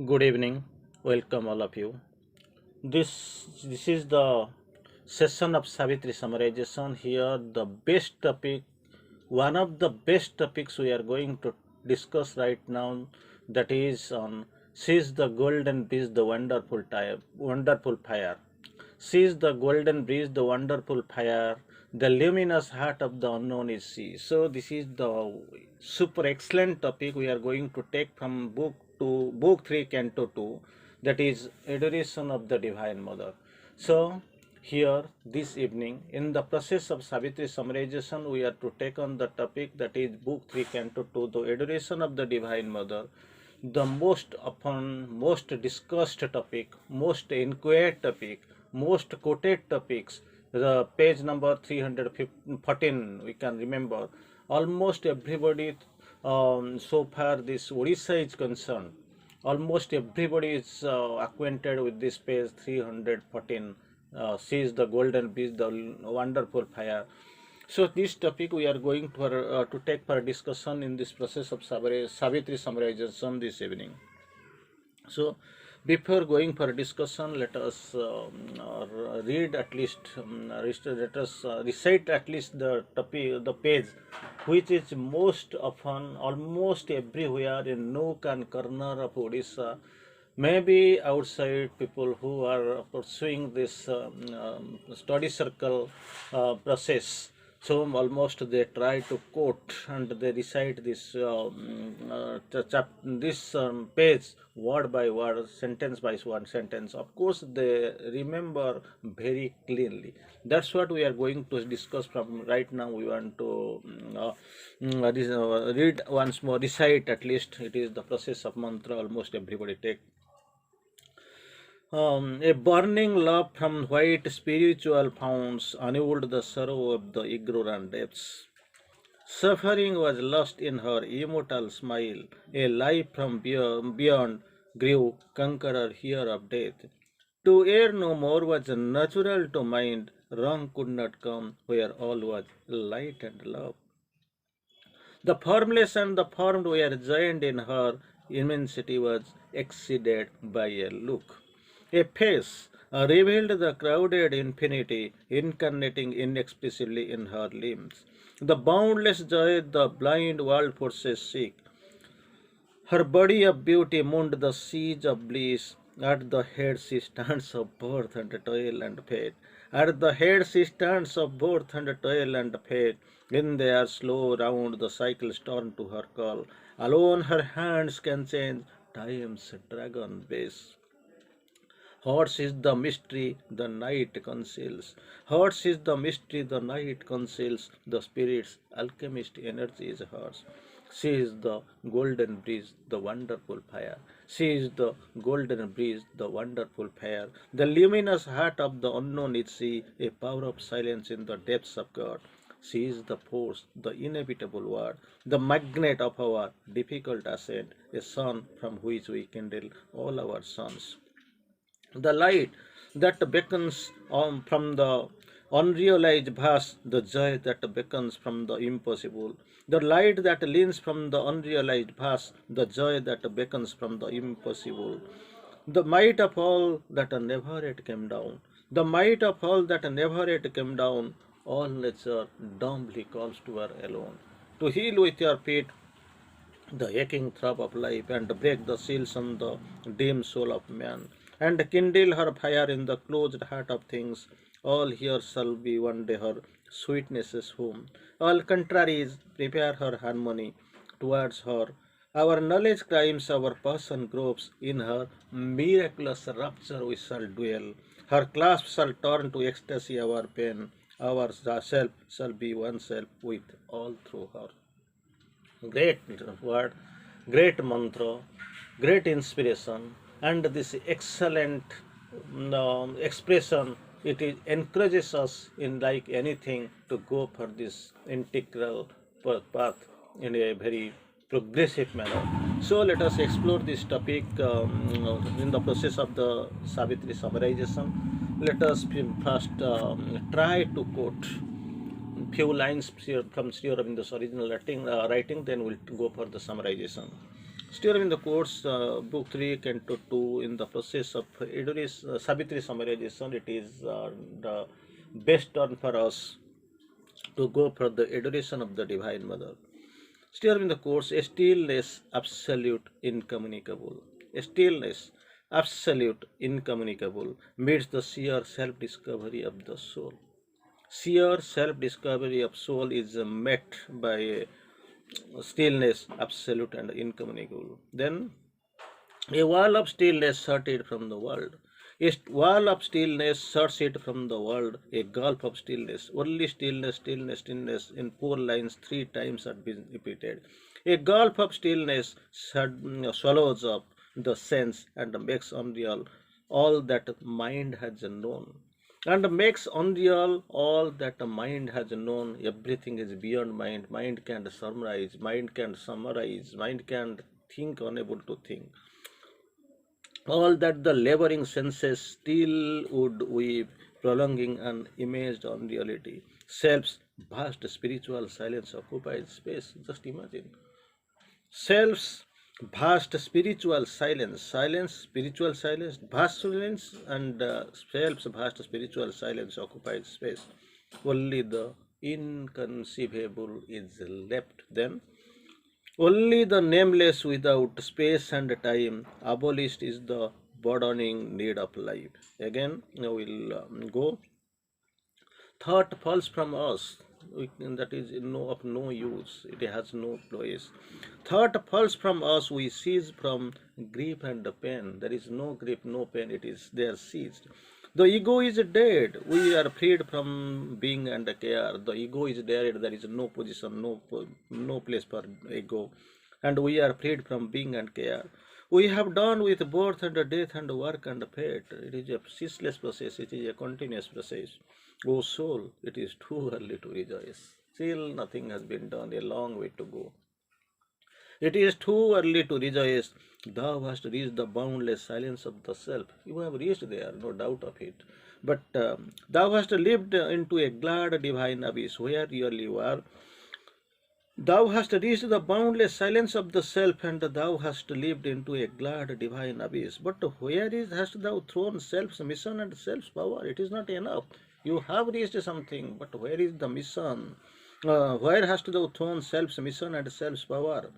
Good evening, welcome all of you. This is the session of Savitri summarization. Here, the best topic, one of the best topics we are going to discuss right now, that is on Seize the Golden Bridge, the wonderful fire. Seize the golden bridge, the wonderful fire, the luminous heart of the unknown is sea. So this is the super excellent topic we are going to take from book 3 canto 2, that is adoration of the divine mother. So here this evening in the process of Savitri summarization we are to take on the topic, that is book 3 canto 2, the adoration of the divine mother, the most often, most discussed topic, most inquired topic, most quoted topics, the page number 314, we can remember. Almost everybody, so far this Odisha is concerned, almost everybody is acquainted with this page 314, sees the golden beach, the wonderful fire. So this topic we are going to take for discussion in this process of Savitri summarization this evening. So before going for discussion, let us read at least, let us recite at least the topic, the page, which is most often, almost everywhere in nook and corner of Odisha. Maybe outside people who are pursuing this study circle process, so almost they try to quote and they recite this page word by word, sentence by one sentence. Of course, they remember very cleanly. That's what we are going to discuss from right now. We want to read once more, recite at least. It is the process of mantra. Almost everybody take. A burning love from white spiritual founts annulled the sorrow of the ignorant depths. Suffering was lost in her immortal smile. A life from beyond grew conqueror here of death. To err no more was natural to mind. Wrong could not come where all was light and love. The formless and the formed were joined in her immensity was exceeded by a look. A face revealed the crowded infinity, incarnating inexpressibly in her limbs. The boundless joy the blind world forces seek. Her body of beauty mourned the siege of bliss. At the head she stands of birth and toil and fate. At the head she stands of birth and toil and fate. In their slow round the cycles turn to her call. Alone her hands can change time's dragon base. Hers is the mystery the night conceals. Hers is the mystery the night conceals. The spirit's alchemist energy is hers. She is the golden breeze, the wonderful fire. She is the golden breeze, the wonderful fire. The luminous heart of the unknown is she, a power of silence in the depths of God. She is the force, the inevitable word, the magnet of our difficult ascent, a sun from which we kindle all our suns. The light that beckons from the unrealized vast, the joy that beckons from the impossible, the light that leans from the unrealized vast, the joy that beckons from the impossible, the might of all that never yet came down, the might of all that never yet came down, all nature dumbly calls to her alone. To heal with your feet the aching throb of life, and break the seals on the dim soul of man, and kindle her fire in the closed heart of things. All here shall be one day her sweetness's home. All contraries prepare her harmony towards her. Our knowledge climbs, our passion gropes, in her miraculous rapture we shall dwell. Her clasp shall turn to ecstasy our pain. Our self shall be one self with all through her. Great word, great mantra, great inspiration, and this excellent expression. It encourages us in like anything to go for this integral path in a very progressive manner. So let us explore this topic in the process of the Savitri summarization. Let us first try to quote few lines from Sri Aurobindo's original writing, then we'll go for the summarization. Still in the course, book 3, canto 2, in the process of Savitri summarization, it is the best turn for us to go for the adoration of the Divine Mother. Still in the course, a stillness absolute incommunicable. A stillness absolute incommunicable meets the sheer self-discovery of the soul. Sheer self-discovery of soul is met by stillness absolute and incommunicable. Then a wall of stillness shuts it from the world. A wall of stillness shuts it from the world. A gulf of stillness. Only stillness, stillness, stillness. In 4 lines, 3 times are been repeated. A gulf of stillness swallows up the sense and makes unreal all that mind has known. And makes unreal all that the mind has known. Everything is beyond mind. Mind can't summarize. Mind can't summarize. Mind can't think, unable to think. All that the laboring senses still would weave, prolonging an imaged unreality. Self's vast spiritual silence occupies space. Just imagine. Self's vast spiritual silence, spiritual silence, vast silence, and self's vast spiritual silence occupies space. Only the inconceivable is left then. Only the nameless without space and time, abolished is the burdening need of life. Again, we'll go. Thought falls from us, that is of no use, it has no place. Thought falls from us, we cease from grief and pain. There is no grief, no pain, it is there ceased. The ego is dead, we are freed from being and care. The ego is dead, there is no position, no place for ego, and we are freed from being and care. We have done with birth and death and work and fate. It is a ceaseless process, it is a continuous process. O soul, it is too early to rejoice. Still nothing has been done, a long way to go. It is too early to rejoice. Thou hast reached the boundless silence of the self. You have reached there, no doubt of it. But thou hast lived into a glad divine abyss where really you are. Thou hast reached the boundless silence of the self, and thou hast lived into a glad divine abyss. But where hast thou thrown self's mission and self's power? It is not enough. You have reached something, but where is the mission? Where hast thou thrown self's mission and self's power?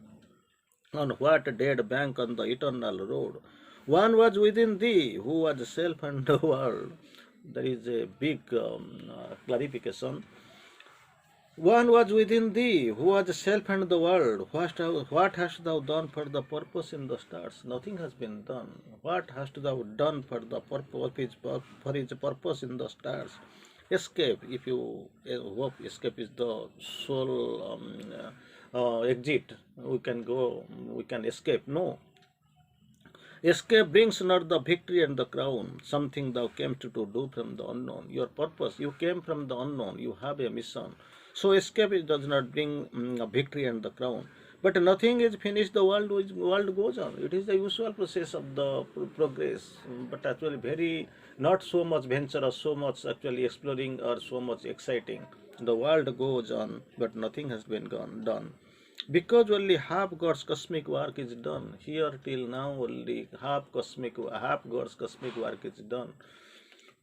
On what dead bank on the eternal road? One was within thee, who was self and the world. There is a big clarification. One was within thee, who was self and the world. What hast thou done for the purpose in the stars? Nothing has been done. What hast thou done for the his purpose in the stars? Escape, if you hope escape is the sole exit. We can go, we can escape. No. Escape brings not the victory and the crown, something thou came to do from the unknown. Your purpose, you came from the unknown, you have a mission. So escape does not bring a victory and the crown. But nothing is finished, the world goes on. It is the usual process of the progress, but actually very not so much venturous, so much actually exploring or so much exciting. The world goes on, but nothing has been done. Because only half God's cosmic work is done. Here till now only half God's cosmic work is done.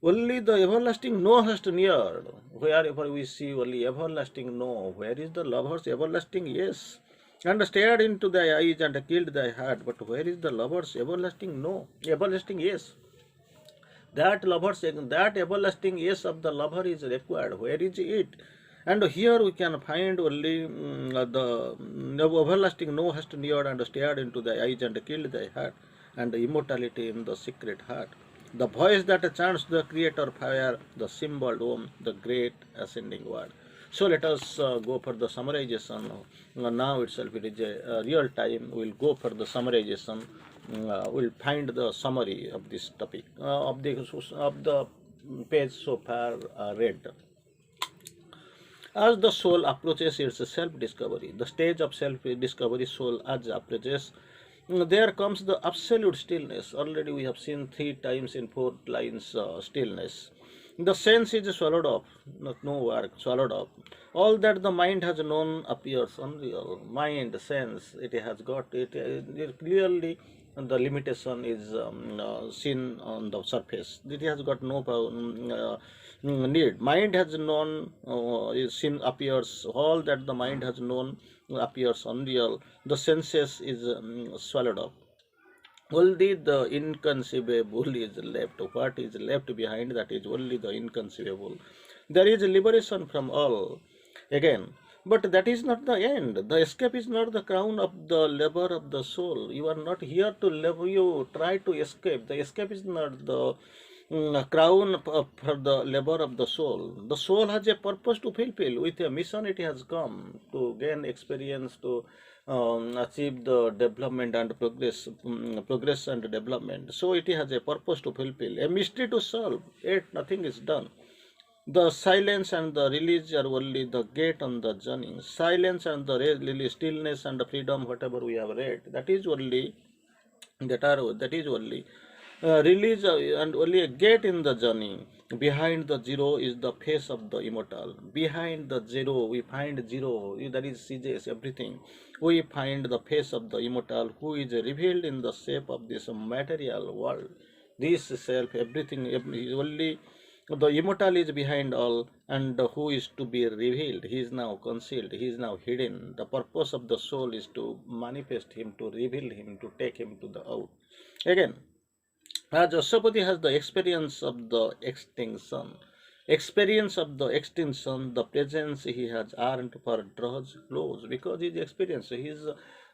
Only the everlasting no has neared. Wherever we see only everlasting no. Where is the lover's everlasting yes? And stared into thy eyes and killed thy heart. But where is the lover's everlasting no? Everlasting yes. That everlasting yes of the lover is required. Where is it? And here we can find only the everlasting no has neared and stared into thy eyes and killed thy heart, and immortality in the secret heart. The voice that chants the creator fire, the symbol Om, the great ascending word. So let us go for the summarization. Now itself it is a real time. We will go for the summarization. We will find the summary of this topic of the page so far read. As the soul approaches its self-discovery, the stage of self-discovery soul as approaches, there comes the absolute stillness. Already we have seen 3 times in 4 lines stillness. The sense is swallowed up, not no work, swallowed up. All that the mind has known appears unreal. Mind, sense, it has got it clearly. The limitation is seen on the surface. It has got no need. Mind has known, is seen appears. All that the mind has known appears unreal. The senses is swallowed up. Only the inconceivable is left. What is left behind, that is only the inconceivable. There is liberation from all. Again, but that is not the end. The escape is not the crown of the labor of the soul. You are not here to live. You try to escape. The escape is not the crown for the labor of the soul. The soul has a purpose to fulfill. With a mission, it has come to gain experience, to achieve the development and progress and development. So it has a purpose to fulfill, a mystery to solve. Yet nothing is done. The silence and the release are only the gate on the journey. Silence and the stillness and the freedom, whatever we have read, that is only release and only a gate in the journey. Behind the zero is the face of the immortal. Behind the zero, we find zero, that is CJs, everything. We find the face of the immortal, who is revealed in the shape of this material world. This self, everything, only the immortal is behind all, and who is to be revealed. He is now concealed, he is now hidden. The purpose of the soul is to manifest him, to reveal him, to take him to the out. Again, as Ashapati has the experience of the extinction, the presence he has earned for draws close, because his experience, he is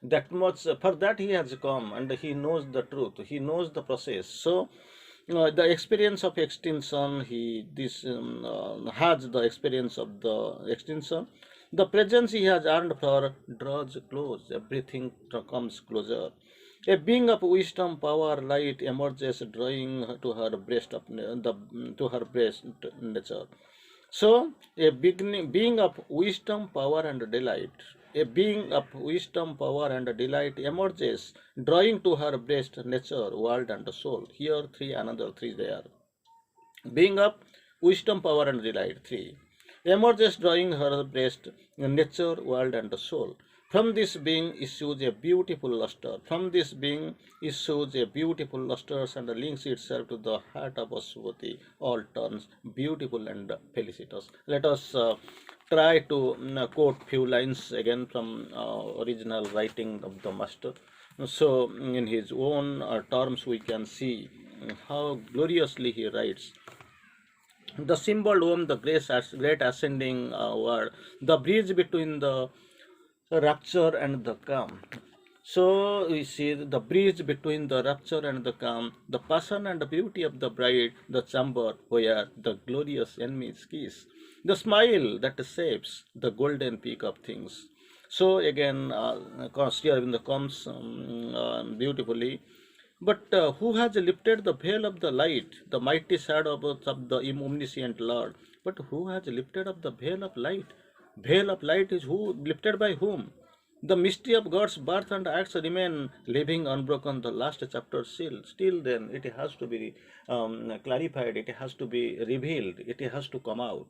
that much, for that he has come, and he knows the truth, he knows the process. So the experience of extinction, he this has the experience of the extinction. The presence he has earned for draws close, everything comes closer. A being of wisdom, power, light emerges, drawing to her breast of to her breast nature. So, being of wisdom, power, and delight. A being of wisdom, power, and delight emerges, drawing to her breast nature, world, and soul. Here, three, another three there. Being of wisdom, power, and delight, three. Emerges, drawing her breast nature, world, and soul. From this being issues a beautiful luster. From this being issues a beautiful luster and links itself to the heart of Aswati. All turns beautiful and felicitous. Let us try to quote few lines again from original writing of the master. So, in his own terms, we can see how gloriously he writes. The symbol Om, the great ascending word, the bridge between the rapture and the calm. So we see the bridge between the rapture and the calm, the passion and the beauty of the bride, the chamber where the glorious enemies kiss, the smile that shapes the golden peak of things. So again, Sri Aurobindo comes beautifully. But who has lifted the veil of the light, the mighty shadow of the omniscient Lord? But who has lifted up the veil of light? Veil of light is who lifted by whom? The mystery of God's birth and acts remain living unbroken. The last chapter still then it has to be clarified. It has to be revealed. It has to come out.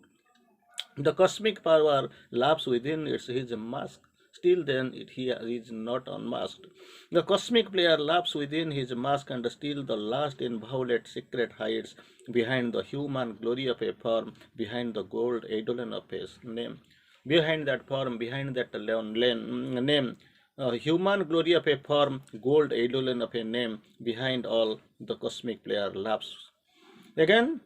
The cosmic power laughs within his mask. Still then he is not unmasked. The cosmic player laughs within his mask, and still the last inviolate secret hides behind the human glory of a form, behind the gold eidolon of his name. Behind that form, behind that name, human glory of a form, gold eidolon of a name, behind all the cosmic player laughs. Again,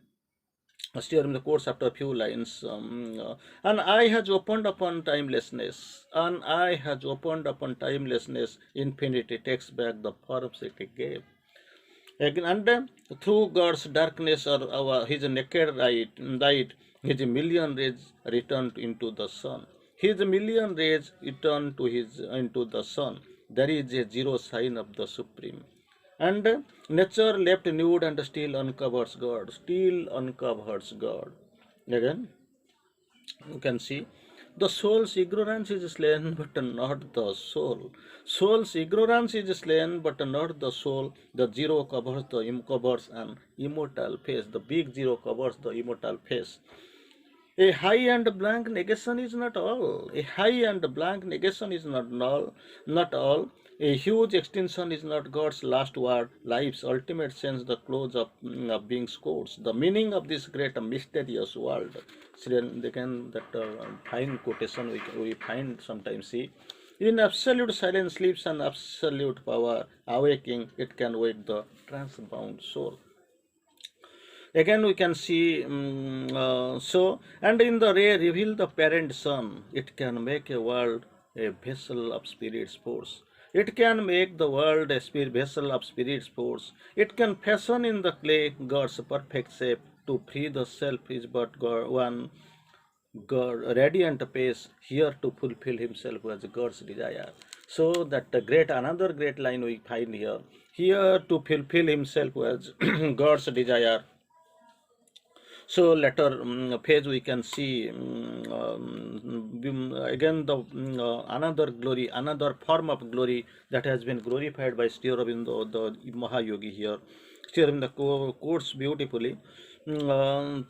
still in the course after a few lines, an eye has opened upon timelessness. An eye has opened upon timelessness. Infinity takes back the forms it gave. Again, and through God's darkness or his naked light, his million rays returned into the sun. His million rays returned into the sun. There is a zero sign of the supreme. And nature left nude and still uncovers God. Still uncovers God. Again, you can see The soul's ignorance is slain, but not the soul. Soul's ignorance is slain, but not the soul. The zero covers an immortal face. The big zero covers the immortal face. A high and blank negation is not all. A high and blank negation is not all. A huge extinction is not God's last word. Life's ultimate sense, the close of being scores. The meaning of this great mysterious world. Again, that fine quotation we find sometimes see. In absolute silence sleeps an absolute power. Awaking, it can wake the transbound soul. Again we can see and in the ray reveal the parent sun. It can make a world a vessel of spirit force. It can make the world a vessel of spirit force. It can fashion in the clay God's perfect shape. To free the self is but one God, radiant pace here to fulfill himself as God's desire. So that the another great line we find here. Here to fulfill himself as God's desire. So later page we can see again the another glory, another form of glory that has been glorified by Sri Aurobindo, the Mahayogi here. Sri Aurobindo quotes beautifully. Even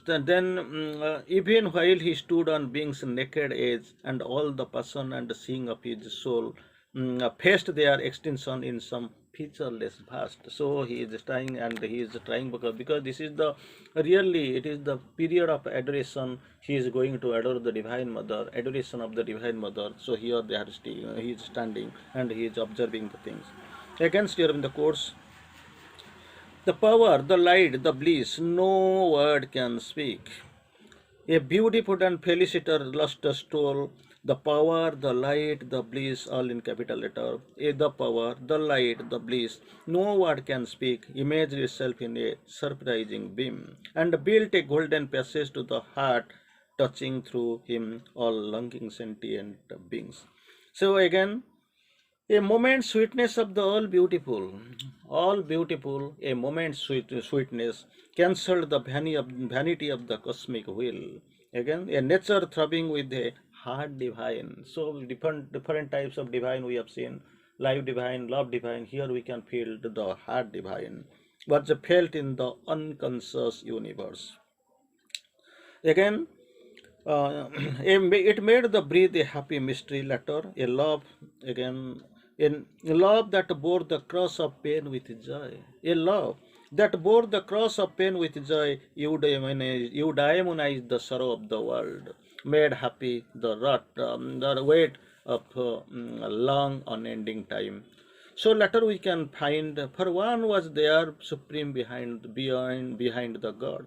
while he stood on being's naked edge, and all the passion and seeing of his soul faced their extinction in some featureless past. So he is trying, and he is trying because this is the really it is the period of adoration. He is going to adore the Divine Mother, adoration of the Divine Mother. So here they are he is standing and he is observing the things. Against here in the course, the power, the light, the bliss, no word can speak. A beautiful and felicitor lustrous stole, the power, the light, the bliss, all in capital letter. The power, the light, the bliss, no word can speak, imaged itself in a surprising beam, and built a golden passage to the heart, touching through him all longing sentient beings. So again, a moment's sweetness of the all beautiful, a moment's sweetness, cancelled the vanity of the cosmic will. Again, a nature throbbing with a heart divine. So different types of divine we have seen. Life divine, love divine. Here we can feel the heart divine, what's felt in the unconscious universe. Again, it made the breathe a happy mystery letter, a love again, a love that bore the cross of pain with joy, a love that bore the cross of pain with joy. You demonize the sorrow of the world, made happy the wait of long unending time. So later we can find, for one was there supreme behind the God.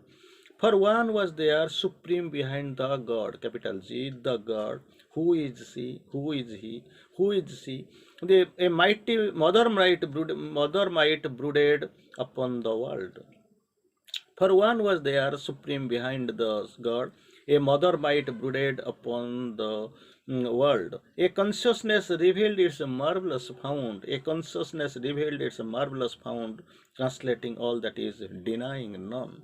For one was there supreme behind the God, capital G, the God. Who is he? Who is he? Who is she? A mighty mother might brooded upon the world. For one was there supreme behind the God, a mother might brooded upon the world. A consciousness revealed its marvelous found. A consciousness revealed its marvelous found, translating all that is, denying none.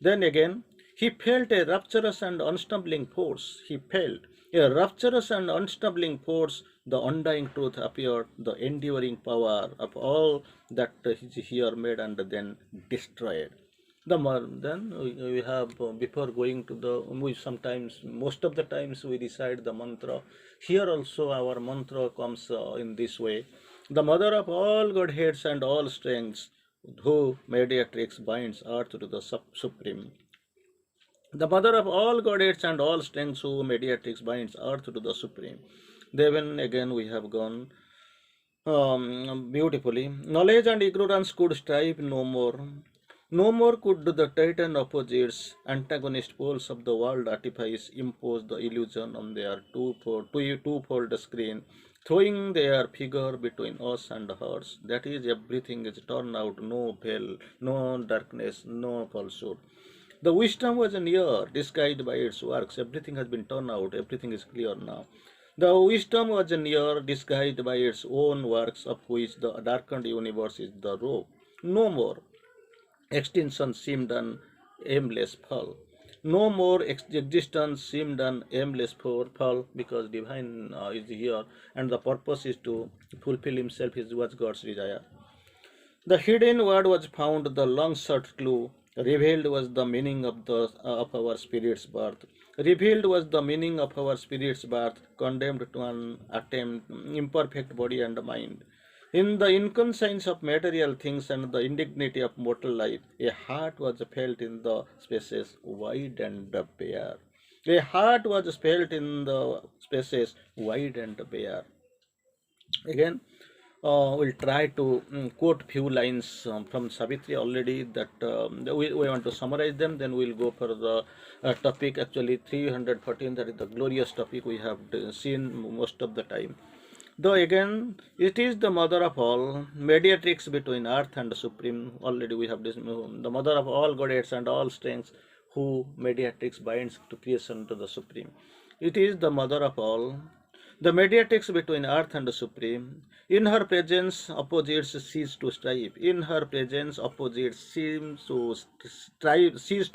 Then again, he felt a rapturous and unstumbling force. He felt a rapturous and unstumbling force. The undying truth appeared, the enduring power of all that is here made and then destroyed. Then we have before going to the we sometimes most of the times we recite the mantra. Here also our mantra comes in this way: the mother of all godheads and all strengths, who mediatrix binds earth to the supreme. The mother of all godheads and all strengths, who mediatrix binds earth to the supreme. Then again we have gone beautifully. Knowledge and ignorance could strive no more. No more could the titan opposites, antagonist poles of the world artifice, impose the illusion on their twofold screen, throwing their figure between us and hers. That is, everything is torn out, no veil, no darkness, no falsehood. The wisdom was near, disguised by its works. Everything has been torn out, everything is clear now. The wisdom was near, disguised by its own works, of which the darkened universe is the robe. No more. Extinction seemed an aimless fall. No more existence seemed an aimless fall because divine is here and the purpose is to fulfill himself is was God's desire. The hidden word was found, the long sought clue. Revealed was the meaning of our spirit's birth. Revealed was the meaning of our spirit's birth, condemned to an attempt, imperfect body and mind. In the inconscience of material things and the indignity of mortal life, a heart was felt in the spaces wide and bare. A heart was felt in the spaces wide and bare. Again, we'll try to quote few lines from Savitri already that we want to summarize them. Then we'll go for the topic actually 314, that is the glorious topic we have seen most of the time. Though again, it is the mother of all, mediatrix between earth and the supreme. Already we have this, the mother of all goddess and all strengths, who mediatrix binds to creation to the supreme. It is the mother of all, the mediatrix between earth and the supreme. In her presence, opposites cease to strive. In her presence, opposites cease to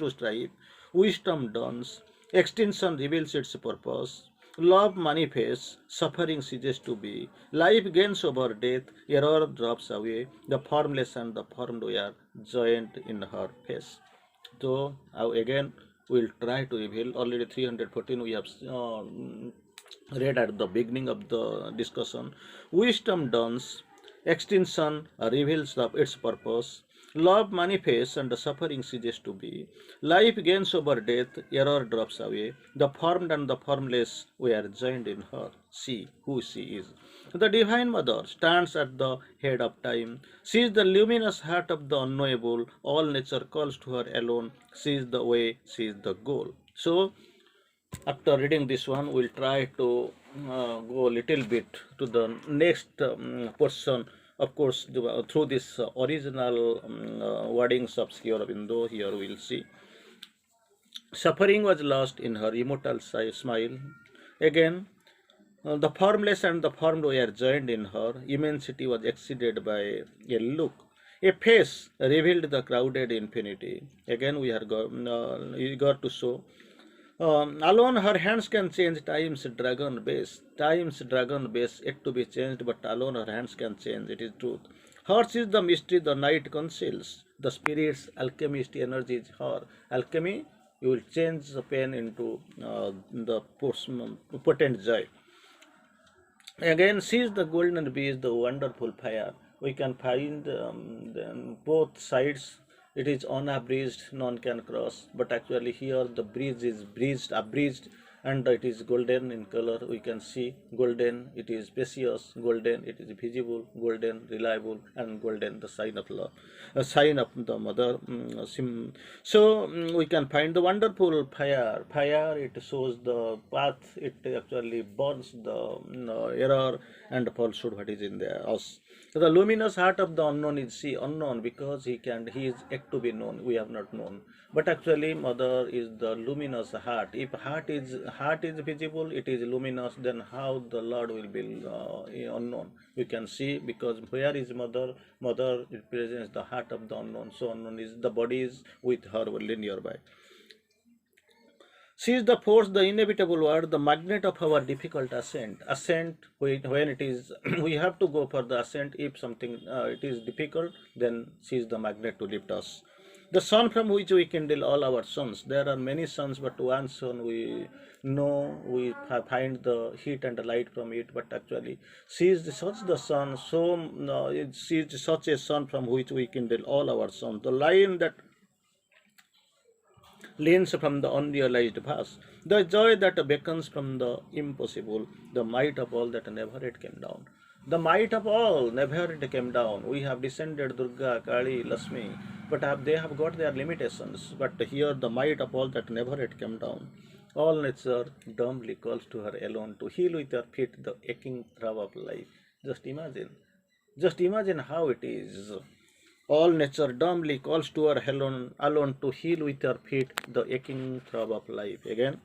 strive. Wisdom dawns. Extinction reveals its purpose. Love manifests, suffering ceases to be. Life gains over death, error drops away. The formless and the formed are joined in her face. So, again, we'll try to reveal. Already 314 we have read at the beginning of the discussion. Wisdom dawns, extinction reveals its purpose, love manifests and the suffering ceases to be. Life gains over death, error drops away. The formed and the formless were joined in her. See who she is. The Divine Mother stands at the head of time. She is the luminous heart of the unknowable. All nature calls to her alone. She is the way, she is the goal. So, after reading this one, we'll try to go a little bit to the next portion. Of course, through this original wordings of Sri Aurobindo, here we'll see. Suffering was lost in her immortal smile. Again, the formless and the formed were joined in her. Immensity was exceeded by a look. A face revealed the crowded infinity. Again, we are eager to show. Alone her hands can change time's dragon base. Time's dragon base yet to be changed, but alone her hands can change. It is truth. Hers is the mystery the night conceals. The spirit's alchemist energy is her. Alchemy, you will change the pain into the potent joy. Again, sees the golden bees, the wonderful fire. We can find both sides. It is unabridged, none can cross. But actually, here the bridge is abridged, and it is golden in color. We can see golden. It is precious. Golden. It is visible. Golden, reliable, and golden. The sign of love, a sign of the mother. So we can find the wonderful fire. Fire. It shows the path. It actually burns the error and falsehood. What is in there? Us. So the luminous heart of the unknown is unknown because he is yet to be known. We have not known. But actually, mother is the luminous heart. If heart is visible, it is luminous. Then how the Lord will be unknown? We can see, because where is mother? Mother represents the heart of the unknown. So unknown is the body is with her only nearby. She is the force, the inevitable word, the magnet of our difficult ascent. Ascent, when it is, we have to go for the ascent. If something it is difficult, then she is the magnet to lift us. The sun from which we kindle all our suns. There are many suns, but one sun we know, we find the heat and the light from it. But actually, she is such the sun. So she is such a sun from which we kindle all our suns. The line that leans from the unrealized past, the joy that beckons from the impossible, the might of all that never yet came down. The might of all never yet came down. We have descended Durga, Kali, Lakshmi, but they have got their limitations. But here the might of all that never yet came down. All nature dumbly calls to her alone to heal with her feet the aching throb of life. Just imagine. Just imagine how it is. All nature dumbly calls to her alone to heal with her feet the aching throb of life. Again,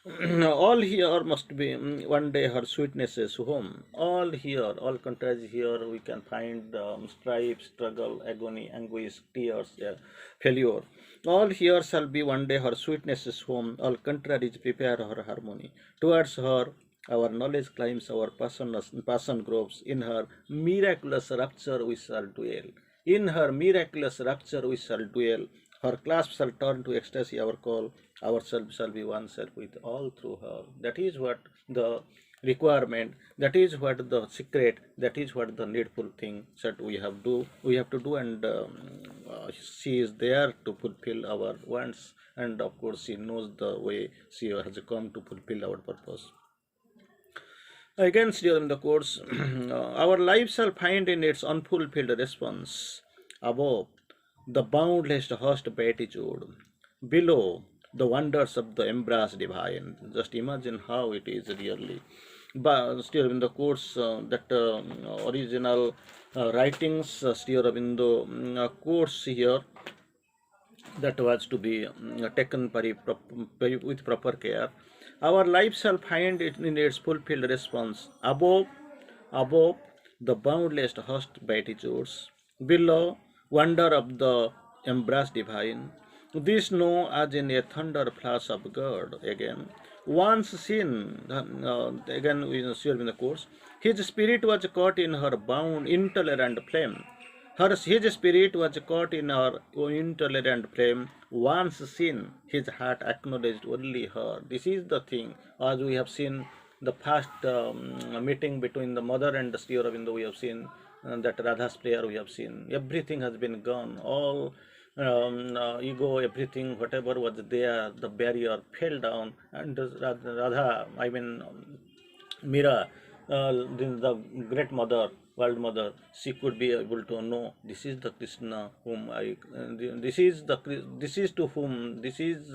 All here must be one day her sweetness is home. All here, all contraries here, we can find strife, struggle, agony, anguish, tears, failure. All here shall be one day her sweetness is home. All contraries prepare her harmony. Towards her, our knowledge climbs our passion groves. In her miraculous rapture we shall dwell. In her miraculous rapture we shall dwell. Her clasp shall turn to ecstasy, our call. Ourselves shall be one self with all through her. That is what the requirement, that is what the secret, that is what the needful thing that we have to do, and she is there to fulfill our wants, and of course she knows the way she has come to fulfill our purpose. Against during the course, our life shall find in its unfulfilled response above the boundless host beatitude, below the wonders of the embrace divine. Just imagine how it is really. But still in the course that original writings, Sri Aurobindo course here, that was to be taken with proper care. Our life shall find it in its fulfilled response above the boundless host beatitudes, below wonder of the embrace divine. This know as in a thunder flash of God again. Once seen, again we see in the course, his spirit was caught in her bound intolerant flame. His spirit was caught in her intolerant flame. Once seen, his heart acknowledged only her. This is the thing, as we have seen the past meeting between the mother and the Sri Aurobindo, we have seen that Radha's prayer, we have seen. Everything has been gone. All ego, everything, whatever was there, the barrier fell down, and Radha, I mean, Mira, the great mother, world mother, she could be able to know this is the Krishna whom this is to whom, this is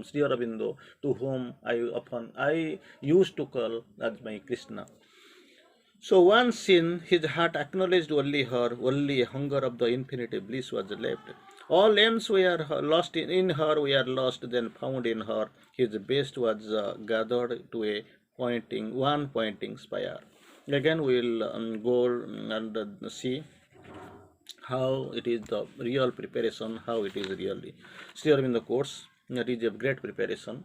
Sri Aurobindo to whom I used to call as my Krishna. So once seen, his heart acknowledged only her, only a hunger of the infinite bliss was left. All aims were lost in her, were lost, then found in her. His best was gathered to a one pointing spire. Again, we will go and see how it is the real preparation, how it is really. Still in the course, that is a great preparation.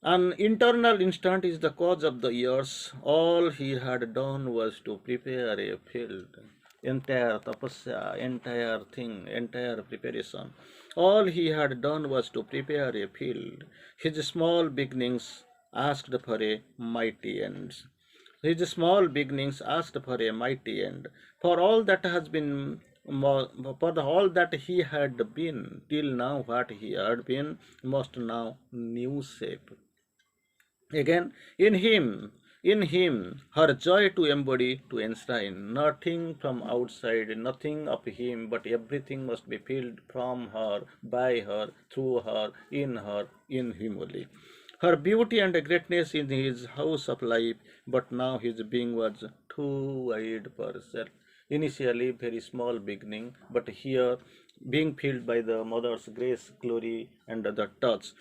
An internal instant is the cause of the years. All he had done was to prepare a field. Entire tapasya, entire thing, entire preparation. All he had done was to prepare a field. His small beginnings asked for a mighty end. His small beginnings asked for a mighty end. For all that has been for all that he had been till now, what he had been must now new shape. Again, in him, her joy to embody, to enshrine, nothing from outside, nothing of him, but everything must be filled from her, by her, through her, in him only. Her beauty and greatness in his house of life, but now his being was too wide for self. Initially, very small beginning, but here being filled by the mother's grace, glory, and the touch.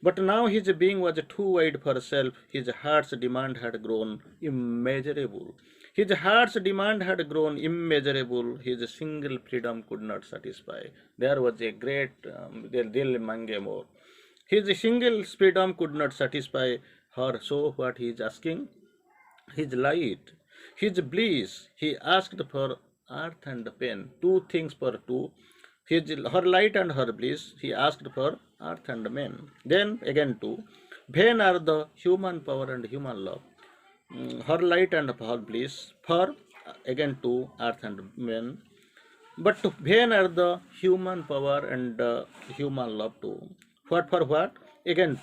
But now his being was too wide for self, his heart's demand had grown immeasurable. His heart's demand had grown immeasurable, his single freedom could not satisfy. There was a great Dil Mange more. His single freedom could not satisfy her, so what he is asking? His light, his bliss. He asked for earth and pain, two things for two. Her light and her bliss, he asked for earth and men. Then again two. Vain are the human power and human love. Her light and her bliss, for again two earth and men. But vain are the human power and human love too. What for what? Again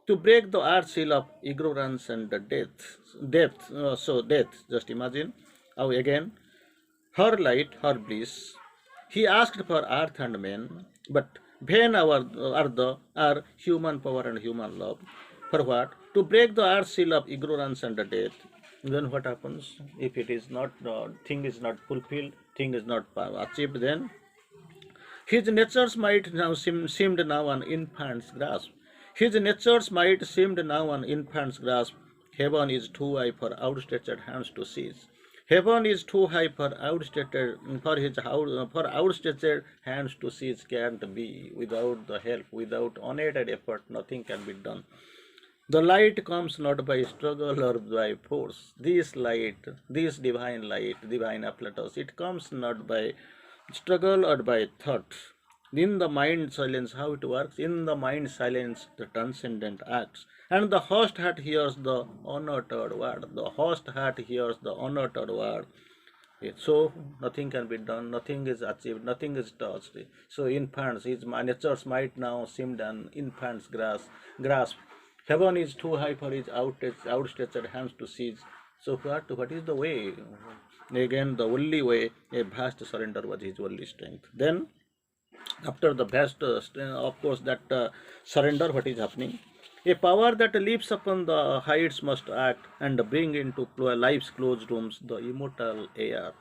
to break the earth seal of ignorance and death. Death. Just imagine. How again her light, her bliss. He asked for earth and men, but vain are human power and human love. For what? To break the earth seal of ignorance and death. Then what happens if it is not thing is not fulfilled, thing is not achieved? Then His natures might now seemed now an infant's grasp. His natures might seemed now an infant's grasp. Heaven is too high for outstretched hands to seize. Heaven is too high for outstretched hands to seize. Can't be without the help, without unaided effort. Nothing can be done. The light comes not by struggle or by force. This light, this divine light, divine apparatus, it comes not by struggle or by thought. In the mind silence, how it works? In the mind silence, the transcendent acts. And the host heart hears the unuttered word. The host heart hears the unuttered word. So nothing can be done, nothing is achieved, nothing is touched. So infants, his natures might now seem an infant's grasp. Heaven is too high for his outstretched hands to seize. So what is the way? Again, the only way, a vast surrender was his only strength. Then, after the vast, of course, that surrender, what is happening? A power that leaps upon the heights must act and bring into life's closed rooms the immortal air.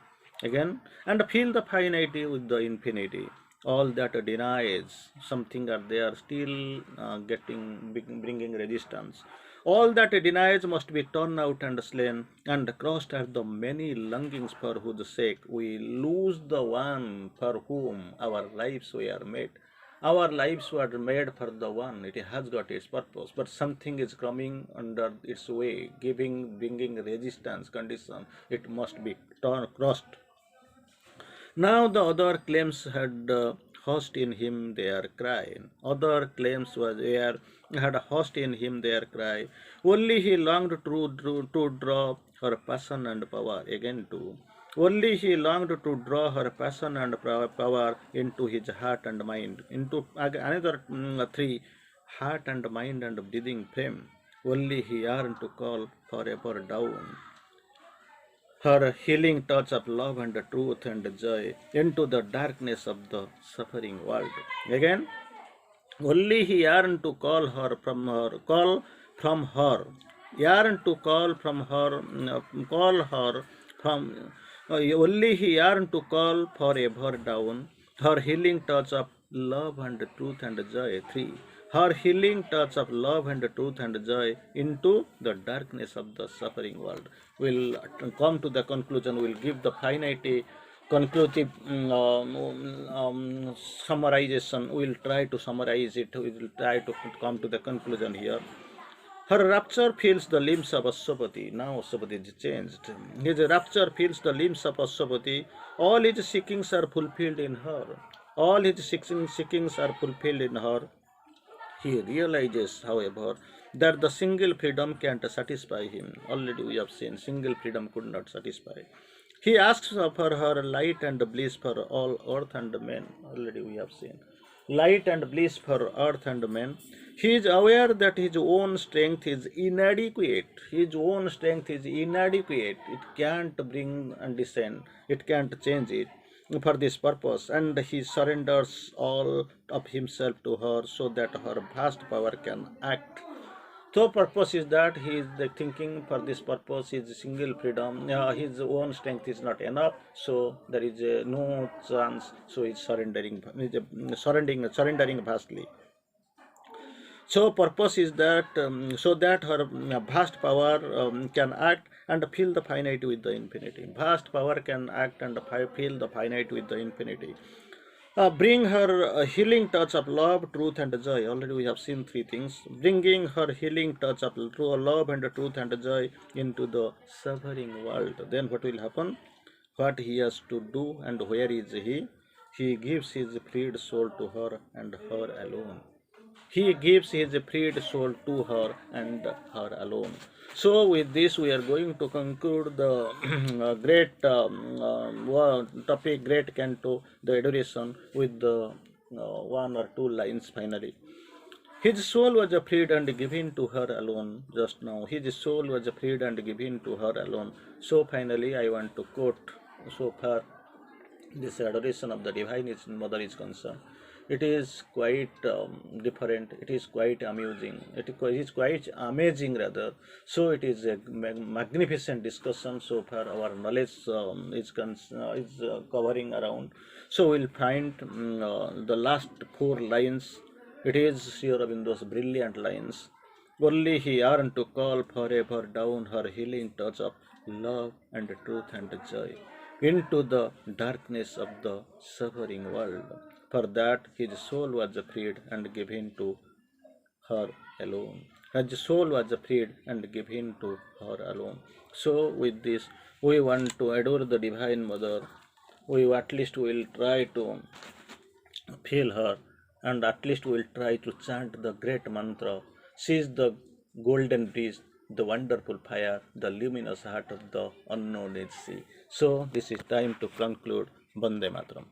Again, and fill the finity with the infinity. All that denies something are there still bringing resistance. All that denies must be torn out and slain and crossed at the many longings for whose sake we lose the one for whom our lives were made. Our lives were made for the one, it has got its purpose, but something is coming under its way, bringing resistance condition, it must be crossed. Now the other claims had host in him their cry. Other claims was there had a host in him their cry. Only he longed to draw her passion and power again too. Only he longed to draw her passion and power into his heart and mind. Into another three, heart and mind and breathing frame. Only he yearned to call forever down her healing touch of love and truth and joy into the darkness of the suffering world. Again, only he yearned to call from her, yearned to call her from, only he yearned to call forever down her healing touch of love and truth and joy. 3. Her healing touch of love and truth and joy into the darkness of the suffering world. We'll come to the conclusion, we'll give the finite conclusive summarization. We'll try to summarize it, we will try to come to the conclusion here. Her rapture fills the limbs of Ashwapati. Now Ashwapati is changed. His rapture fills the limbs of Ashwapati. All his seekings are fulfilled in her. All his seekings are fulfilled in her. He realizes, however, that the single freedom can't satisfy him. Already we have seen single freedom could not satisfy. He asks for her light and bliss for all earth and men. Already we have seen. Light and bliss for earth and men. He is aware that his own strength is inadequate. His own strength is inadequate. It can't bring and descend. It can't change it for this purpose, and he surrenders all of himself to her so that her vast power can act. So purpose is that he is thinking for this purpose his single freedom, his own strength is not enough, so there is no chance, so he is surrendering vastly. So purpose is that so that her vast power can act and fill the finite with the infinity. Vast power can act and fill the finite with the infinity. Bring her a healing touch of love, truth, and joy. Already we have seen three things. Bringing her healing touch of love and truth and joy into the suffering world. Then what will happen? What he has to do and where is he? He gives his freed soul to her and her alone. He gives his freed soul to her and her alone. So with this we are going to conclude the great topic, great canto, the adoration, with the one or two lines finally. His soul was freed and given to her alone. Just now, his soul was freed and given to her alone. So finally I want to quote, so far this adoration of the divine Mother is concerned. It is quite different. It is quite amusing. It is quite amazing rather. So it is a magnificent discussion. So far, our knowledge is covering around. So we'll find the last four lines. It is Sri Aurobindo's brilliant lines. Only he yearned to call forever down her healing touch of love and truth and joy into the darkness of the suffering world. For that his soul was freed and given to her alone. His soul was freed and given to her alone. So with this, we want to adore the Divine Mother. We at least will try to feel her, and at least we will try to chant the great mantra. She is the golden bridge, the wonderful fire, the luminous heart of the unknown sea. So this is time to conclude. Bande Matram.